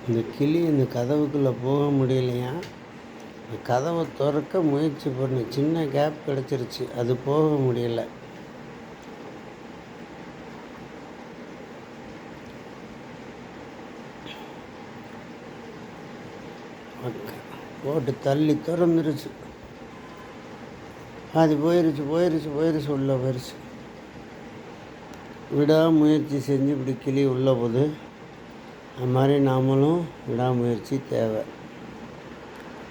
இந்த கிளி இந்த கதவுக்குள்ளே போக முடியலையா. கதவை திறக்க முயற்சி பண்ணு, சின்ன கேப் கிடச்சிருச்சு, அது போக முடியல. போட்டு தள்ளி திறந்துருச்சு. அது போயிருச்சு உள்ளே போயிருச்சு. விடாமுயற்சி செஞ்சு இப்படி கிளி உள்ளே போகுது. அது மாதிரி நாமளும் விடாமுயற்சி தேவை.